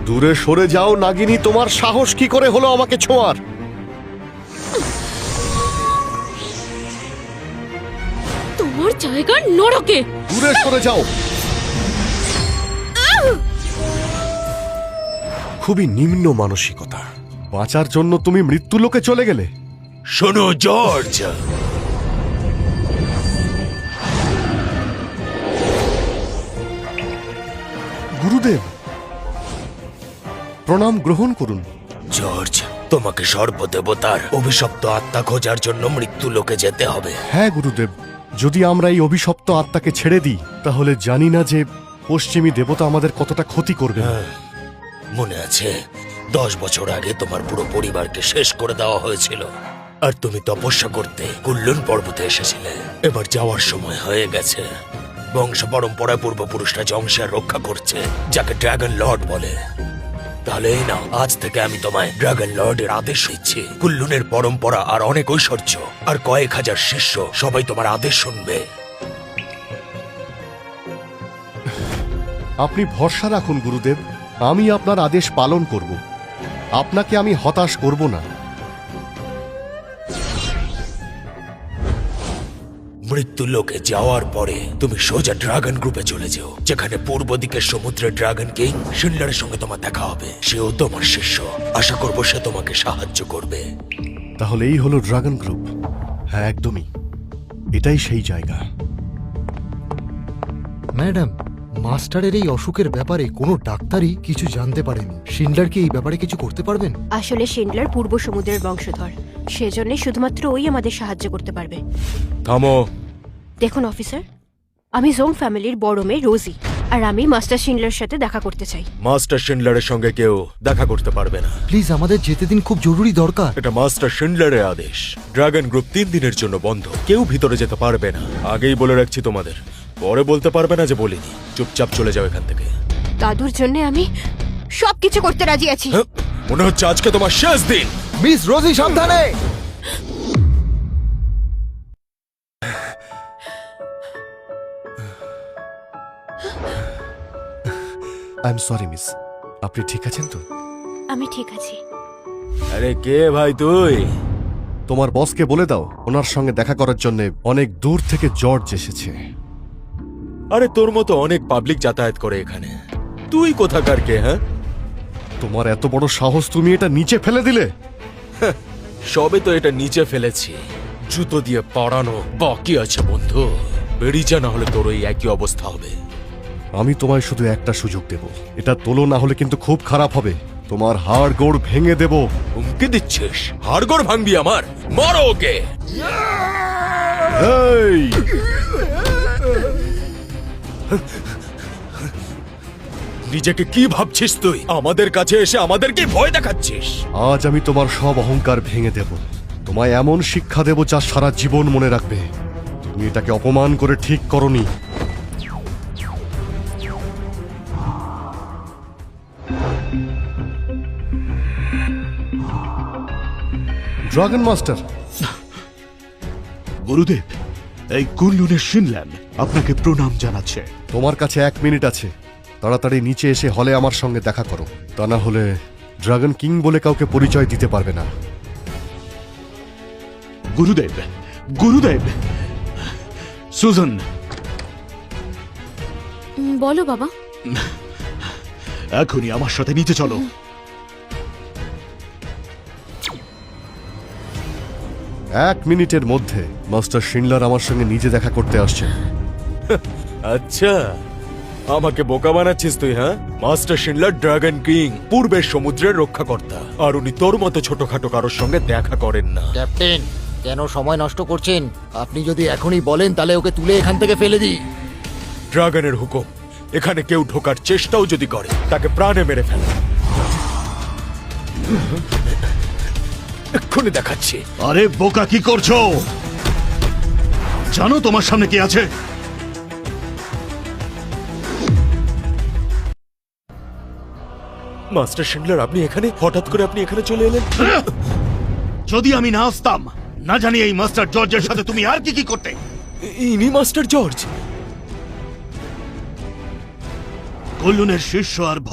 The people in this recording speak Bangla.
দূরে সরে যাও নাগিনী, তোমার সাহস কি করে হলো আমাকে ছোঁয়ার? তোমার জায়গা নরকে। দূরে সরে যাও। খুবই নিম্ন মানসিকতা। বাঁচার জন্য তুমি মৃত্যুলোকে চলে গেলে। শোনো জর্জ, গুরুদেব, প্রণাম গ্রহণ করুন। জর্জ, তোমাকে সর্বদেবতার অভিশপ্ত আত্মা খোঁজার জন্য মৃত্যু লোকে যেতে হবে। হ্যাঁ গুরুদেব, যদি আমরা এই অভিশপ্ত আত্মাকে ছেড়ে দিই তাহলে জানি না যে পশ্চিমী দেবতা আমাদের কতটা ক্ষতি করবে। মনে আছে 10 বছর আগে তোমার পুরো পরিবারকে শেষ করে দেওয়া হয়েছিল, আর তুমি তপস্যা করতে কুল্লুন পর্বতে এসেছিলে। এবার যাওয়ার সময় হয়ে গেছে। বংশ পরম্পরায় পূর্বপুরুষরা জংশিয়ার রক্ষা করছে, যাকে ড্রাগন লর্ড বলে। তাহলে এই নাও, আজ থেকে আমি তোমায় ড্রাগন লর্ডের আদেশ দিচ্ছি। কুল্লুনের পরম্পরা আর অনেক ঐশ্বর্য আর কয়েক হাজার শিষ্য সবাই তোমার আদেশ শুনবে। আপনি ভরসা রাখুন গুরুদেব, আমি আপনার আদেশ পালন করব। আপনাকে আমি হতাশ করব না। মৃত্যু লোকে যাওয়ার পরে তুমি সোজা ড্রাগন গ্রুপে চলে যাও, যেখানে পূর্ব দিকের সমুদ্রের ড্রাগন কিং শিনলারের সঙ্গে তোমার দেখা হবে। সেও তোমার শিষ্য। আশা করবো সে তোমাকে সাহায্য করবে। তাহলে এই হলো ড্রাগন গ্রুপ। হ্যাঁ, একদমই, এটাই সেই জায়গা। ম্যাডাম, মাস্টারের এই অসুখের ব্যাপারে কোনো ডাক্তারই কিছু জানতে পারেনি। শিন্ডলার কি এই ব্যাপারে কিছু করতে পারবেন? আসলে শিন্ডলার পূর্ব সমুদ্রের বংশধর, সেজন্য শুধুমাত্র ওই আমাদের সাহায্য করতে পারবে। থামো। দেখুন অফিসার, আমি জোং ফ্যামিলির বড় মেয়ে রোজি, আর আমি মাস্টার শিন্ডলার সাথে দেখা করতে চাই। মাস্টার শিনলারের সঙ্গে কেউ দেখা করতে পারবে না। প্লিজ আমাদের যেতে দিন, খুব জরুরি দরকার। এটা মাস্টার শিনলারের আদেশ। ড্রাগন গ্রুপ 3 দিনের জন্য বন্ধ, কেউ ভিতরে যেতে পারবে না। আগেই বলে রাখছি তোমাদের, পরে বলতে পারবে না যে বলিনি। চুপচাপ চলে যাও এখান থেকে। দাদুর জন্য আমি সবকিছু করতে রাজি আছি। হ্যাঁ, মনে হচ্ছে আজকে তোমার শেষ দিন। মিস রোজি, সাবধানে। আই এম সরি মিস, আপনি ঠিক আছেন তো? আমি ঠিক আছি। আরে কে ভাই তুই? তোমার বসকে বলে দাও ওনার সঙ্গে দেখা করার জন্য অনেক দূর থেকে জর্জ এসেছে। আরে তোর মতো অনেক পাবলিক যাতায়াত করে এখানে, তুই কোথাকার কে? হ্যাঁ, তোমার এত বড় সাহস, তুমি এটা নিচে ফেলে দিলে? সবে তো এটা নিচে ফেলেছি, জুতো দিয়ে পড়ানো বাকি আছে বন্ধু। বেরিয়ে যা, না হলে তোর ওই একই অবস্থা হবে। আমি তোমায় শুধু একটা সুযোগ দেব, এটা তোলো না হলে কিন্তু খুব খারাপ হবে। তোমার হাড় গোড় ভেঙে দেব। হুমকি দিচ্ছিস? হাড়গোড় ভাঙবি আমার? মারো ওকে। এই! নিজেকে কি ভাবছিস তুই? আমাদের কাছে এসে আমাদেরকে ভয় দেখাচ্ছিস? আজ আমি তোমার সব অহংকার ভেঙে দেব। তোমায় এমন শিক্ষা দেব যা সারা জীবন মনে রাখবে। তুমি এটাকে অপমান করে ঠিক করনি। Dragon master. গুরুদেব, এই কুল্লুনের শিনল্যান্ড আপনাকে প্রণাম জানাচ্ছে। তোমার কাছে 1 মিনিট আছে, তাড়াতাড়ি নিচে এসে হলে আমার সঙ্গে দেখা করো। তা না হলে ড্রাগন কিং বলে কাউকে পরিচয় দিতে পারবে না। গুরুদেব, গুরুদেব, সুজন, বলো বাবা। এখনই আমার সাথে নিচে চলো। এক মিনিটের মধ্যে মাস্টার শিনলার আমার সঙ্গে নিজে দেখা করতে আসছে। আচ্ছা, আমাকে বোকা বানাচ্ছিস তুই? হ্যাঁ, মাস্টার শিনলার ড্রাগন কিং, পূর্বের সমুদ্রের রক্ষাকর্তা, আর উনি তোর মতো ছোটখাটো কারোর সঙ্গে দেখা করেন না। ক্যাপ্টেন, কেন সময় নষ্ট করছেন? আপনি যদি এখনই বলেন তাহলে ওকে তুলে এখান থেকে ফেলে দিই। ড্রাগনের হুকুম, এখানে কেউ ঢোকার চেষ্টাও যদি করে তাকে প্রাণে মেরে ফেলে। এক্ষুনি দেখাচ্ছি। আরে বোকা, কি করছো? জানো তোমার সামনে কি আছে? মাস্টার শিনলার, আপনি এখানে? হঠাৎ করে আপনি এখানে চলে এলেন? যদি আমি না আসতাম, না জানি এই মাস্টার জর্জের সাথে তুমি আর কি কি করতে। ইনি মাস্টার জর্জ? কুল্লুনের শিষ্য আর